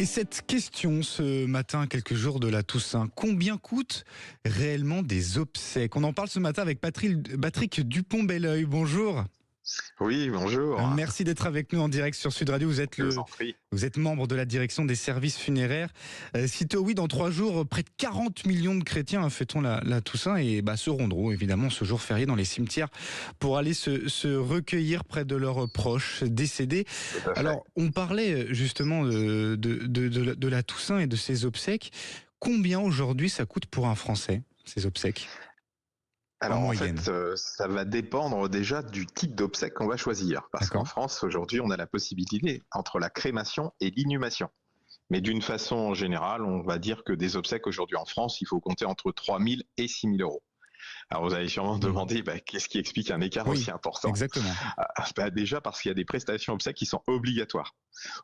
Et cette question ce matin, quelques jours de la Toussaint, combien coûtent réellement des obsèques? On en parle ce matin avec Patrick Dupont-Belleuil. Bonjour. Oui, bonjour. Merci d'être avec nous en direct sur Sud Radio. Je vous en prie. Vous êtes membre de la direction des services funéraires. Sitôt oui, dans 3 jours, près de 40 millions de chrétiens fêteront la Toussaint et se rendront évidemment ce jour férié dans les cimetières pour aller se recueillir près de leurs proches décédés. Alors, on parlait justement de la Toussaint et de ses obsèques. Combien aujourd'hui ça coûte pour un Français, ces obsèques ? Alors en fait, ça va dépendre déjà du type d'obsèque qu'on va choisir. Parce qu'en France, aujourd'hui, on a la possibilité entre la crémation et l'inhumation. Mais d'une façon générale, on va dire que des obsèques aujourd'hui en France, il faut compter entre 3 000 et 6 000 euros. Alors vous allez sûrement demander, qu'est-ce qui explique un écart aussi important ? Exactement. Déjà parce qu'il y a des prestations obsèques qui sont obligatoires.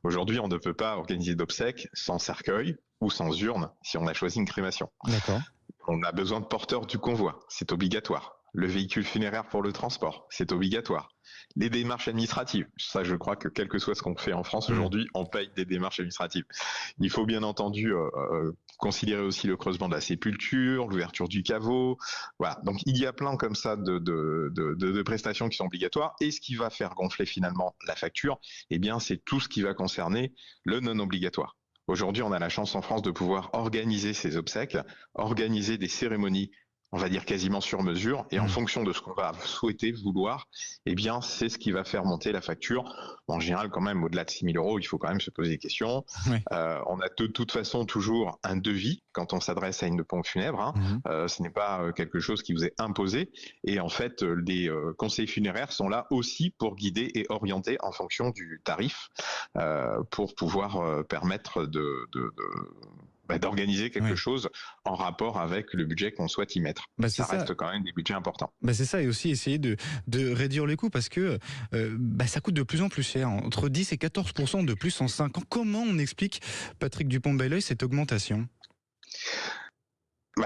Aujourd'hui, on ne peut pas organiser d'obsèques sans cercueil ou sans urne si on a choisi une crémation. D'accord. On a besoin de porteurs du convoi, c'est obligatoire. Le véhicule funéraire pour le transport, c'est obligatoire. Les démarches administratives, ça je crois que quel que soit ce qu'on fait en France aujourd'hui, on paye des démarches administratives. Il faut bien entendu considérer aussi le creusement de la sépulture, l'ouverture du caveau. Voilà, donc il y a plein comme ça de prestations qui sont obligatoires. Et ce qui va faire gonfler finalement la facture, c'est tout ce qui va concerner le non obligatoire. Aujourd'hui, on a la chance en France de pouvoir organiser ces obsèques, organiser des cérémonies, on va dire quasiment sur mesure, et en fonction de ce qu'on va souhaiter, vouloir, c'est ce qui va faire monter la facture. En général, quand même, au-delà de 6 000 euros, il faut quand même se poser des questions. Oui. On a de toute façon toujours un devis quand on s'adresse à une pompe funèbre. Ce n'est pas quelque chose qui vous est imposé. Et en fait, les conseillers funéraires sont là aussi pour guider et orienter en fonction du tarif, pour pouvoir permettre d'organiser quelque chose en rapport avec le budget qu'on souhaite y mettre. Ça reste quand même des budgets importants. C'est ça, et aussi essayer de réduire les coûts parce que ça coûte de plus en plus cher, entre 10 et 14% de plus en 5 ans. Comment on explique, Patrick Dupont-Belleuil, cette augmentation ?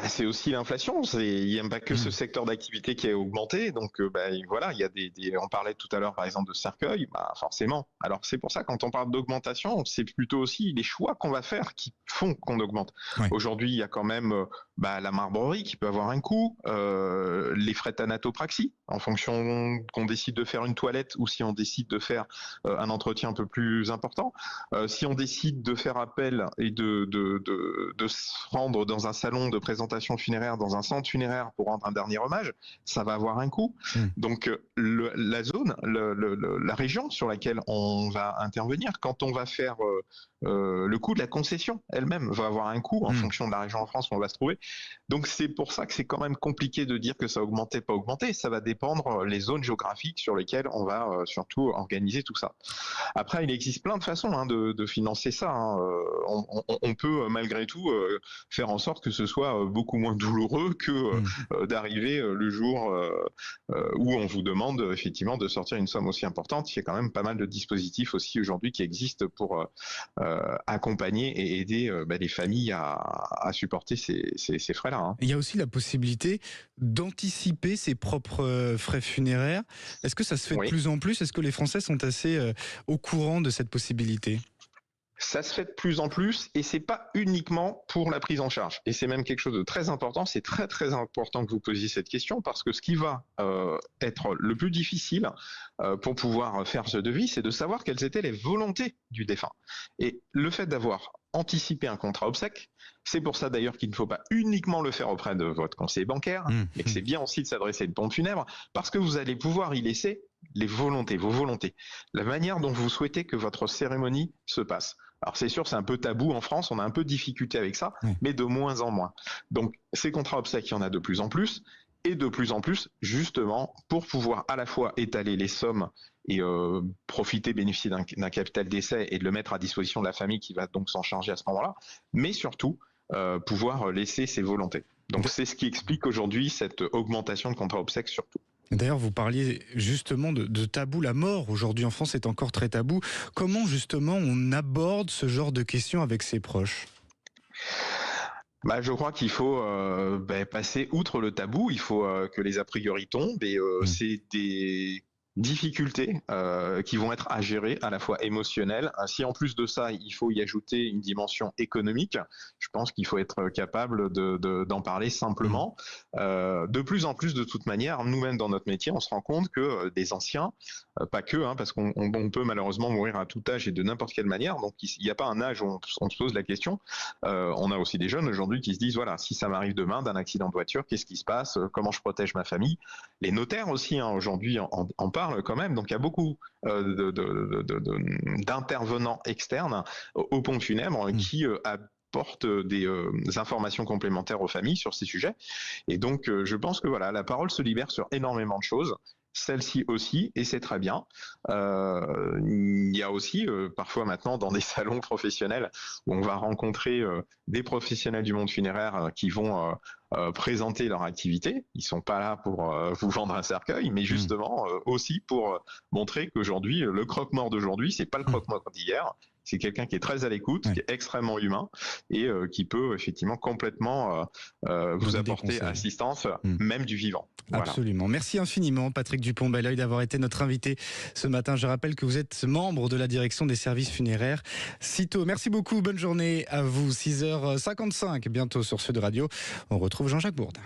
C'est aussi l'inflation. Il n'y a pas que ce secteur d'activité qui a augmenté. Donc, il y a on parlait tout à l'heure, par exemple, de cercueil. Forcément. Alors, c'est pour ça, quand on parle d'augmentation, c'est plutôt aussi les choix qu'on va faire qui font qu'on augmente. Ouais. Aujourd'hui, il y a quand même, la marbrerie qui peut avoir un coût, les frais de thanatopraxie, en fonction qu'on décide de faire une toilette ou si on décide de faire un entretien un peu plus important. Si on décide de faire appel et de se rendre dans un salon de présentation funéraire, dans un centre funéraire pour rendre un dernier hommage, ça va avoir un coût. Donc la zone, la région sur laquelle on va intervenir, quand on va faire le coût de la concession elle-même va avoir un coût en fonction de la région en France où on va se trouver. Donc c'est pour ça que c'est quand même compliqué de dire que ça a augmenté, pas augmenté. Ça va dépendre les zones géographiques sur lesquelles on va surtout organiser tout ça. Après, il existe plein de façons de financer ça. On peut malgré tout faire en sorte que ce soit beaucoup moins douloureux que d'arriver le jour où on vous demande effectivement de sortir une somme aussi importante. Il y a quand même pas mal de dispositifs aussi aujourd'hui qui existent pour accompagner et aider les familles à supporter ces frais-là. Il y a aussi la possibilité d'anticiper ses propres frais funéraires. Est-ce que ça se fait de plus en plus ? Est-ce que les Français sont assez au courant de cette possibilité ? Ça se fait de plus en plus et c'est pas uniquement pour la prise en charge. Et c'est même quelque chose de très important. C'est très très important que vous posiez cette question parce que ce qui va être le plus difficile pour pouvoir faire ce devis, c'est de savoir quelles étaient les volontés du défunt. Et le fait d'avoir anticipé un contrat obsèque, c'est pour ça d'ailleurs qu'il ne faut pas uniquement le faire auprès de votre conseiller bancaire, mais que c'est bien aussi de s'adresser à une pompe funèbre parce que vous allez pouvoir y laisser vos volontés, la manière dont vous souhaitez que votre cérémonie se passe. Alors c'est sûr, c'est un peu tabou en France, on a un peu de difficulté avec ça, mais de moins en moins. Donc ces contrats obsèques, il y en a de plus en plus, et de plus en plus, justement, pour pouvoir à la fois étaler les sommes et bénéficier d'un capital d'essai et de le mettre à disposition de la famille qui va donc s'en charger à ce moment-là, mais surtout pouvoir laisser ses volontés. Donc c'est ce qui explique aujourd'hui cette augmentation de contrats obsèques surtout. D'ailleurs, vous parliez justement de tabou. La mort, aujourd'hui en France, est encore très tabou. Comment, justement, on aborde ce genre de questions avec ses proches ? Je crois qu'il faut passer outre le tabou. Il faut que les a priori tombent. Et c'est difficultés qui vont être à gérer, à la fois émotionnelles. Si en plus de ça, il faut y ajouter une dimension économique, je pense qu'il faut être capable d'en parler simplement. De plus en plus, de toute manière, nous-mêmes dans notre métier, on se rend compte que des anciens, pas que, hein, parce qu'on peut malheureusement mourir à tout âge et de n'importe quelle manière, donc il n'y a pas un âge où on se pose la question. On a aussi des jeunes aujourd'hui qui se disent, voilà, si ça m'arrive demain d'un accident de voiture, qu'est-ce qui se passe? Comment je protège ma famille? Les notaires aussi, hein, aujourd'hui, en parlent quand même. Donc il y a beaucoup d'intervenants externes aux pompes funèbres qui apportent des informations complémentaires aux familles sur ces sujets. Et donc je pense que voilà, la parole se libère sur énormément de choses. Celle-ci aussi, et c'est très bien. Il y a aussi parfois maintenant dans des salons professionnels où on va rencontrer des professionnels du monde funéraire qui vont présenter leur activité. Ils sont pas là pour vous vendre un cercueil, mais justement aussi pour montrer qu'aujourd'hui, le croque-mort d'aujourd'hui, c'est pas le croque-mort d'hier. C'est quelqu'un qui est très à l'écoute, qui est extrêmement humain et qui peut effectivement complètement vous apporter assistance, même du vivant. Voilà. Absolument. Merci infiniment, Patrick Dupont-Belleuil, d'avoir été notre invité ce matin. Je rappelle que vous êtes membre de la direction des services funéraires Citeaux. Merci beaucoup. Bonne journée à vous. 6h55, bientôt sur Sud Radio. On retrouve Jean-Jacques Bourde.